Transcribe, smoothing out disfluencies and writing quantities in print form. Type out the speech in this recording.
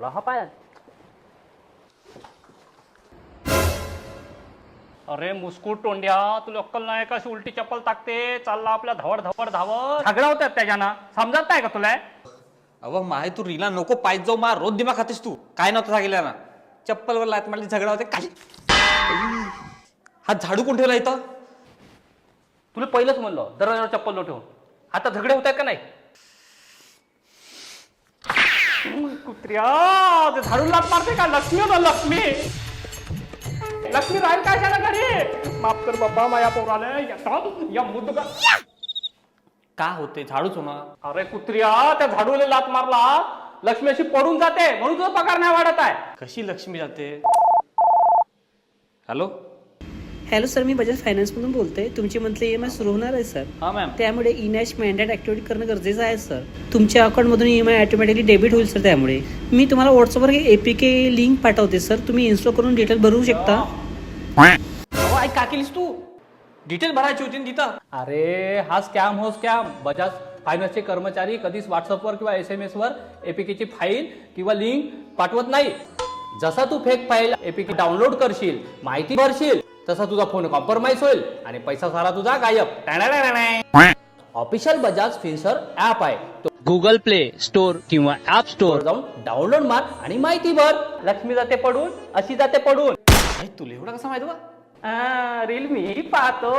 हा पाय. अरे मुस्कुट तोंड्या, तुला अक्कल नाही का? उलटी चप्पल टाकते चालला आपल्या धावड धावड धावत. झगडा होतात त्याच्यानं, समजत नाही का तुला? अव माय तू रीला नको पाहिजे जाऊ मा रोज दिमाग खातेस तू. काय नव्हतं सांगितलं ना, चप्पलवर लात मला झगडा होते काय. हा झाडू कोण ठेवला इथं? तुला पहिलंच म्हणलं दरवाजावर चप्पल न ठेवून. आता झगडे होत आहेत का नाही? कुत्र्या, ते झाडून लात मारते का? लक्ष्मी होता लक्ष्मी. लक्ष्मी राहील काय झालं घरी? माफ कर बाबा, माया पोराला या मुद्दा का होते झाडूच होणार. अरे कुत्र्या, त्या झाडूला लात मारला, लक्ष्मी अशी पडून जाते म्हणून तुझा पगार नाही वाढत आहे. कशी लक्ष्मी जाते? हॅलो हॅलो सर, मी बजाज फायनान्समधून बोलते. तुमची मंथली EMI सुरू होणार आहे सर. हा मॅम. त्यामुळे इनॅश मॅन्डेट ऍक्टिव्हेट करणं गरजेचं आहे सर. तुमच्या अकाउंटमधून EMI ऑटोमॅटिकली डेबिट होईल सर. त्यामुळे मी तुम्हाला व्हॉट्सअपवर APK लिंक पाठवते सर. तुम्ही इन्स्टॉल करून डिटेल भरू शकता. अहो ऐक, का केलीस तू? डिटेल भरायची होती ना तिथं. अरे हा स्कॅम हो स्कॅम. बजाज फायनान्सचे कर्मचारी कधीच व्हॉट्सअपवर किंवा SMS वर APK फाईल किंवा लिंक पाठवत नाही. जसा तू फेक फाईल APK डाउनलोड करशील, माहिती भरशील, तसा तुझा फोन कॉम्प्रोमाइज होईल आणि पैसा सारा तुझा गायब. ऑफिशियल बजाज फिन्सर ऍप आहे, तो गुगल प्ले स्टोर किंवा ऍप स्टोर जाऊन डाउनलोड मार आणि माहिती भर. लक्ष्मी जाते पडून, अशी जाते पडून. आई तुला एवढं कसं माहिती बा? रील मी पाहतो.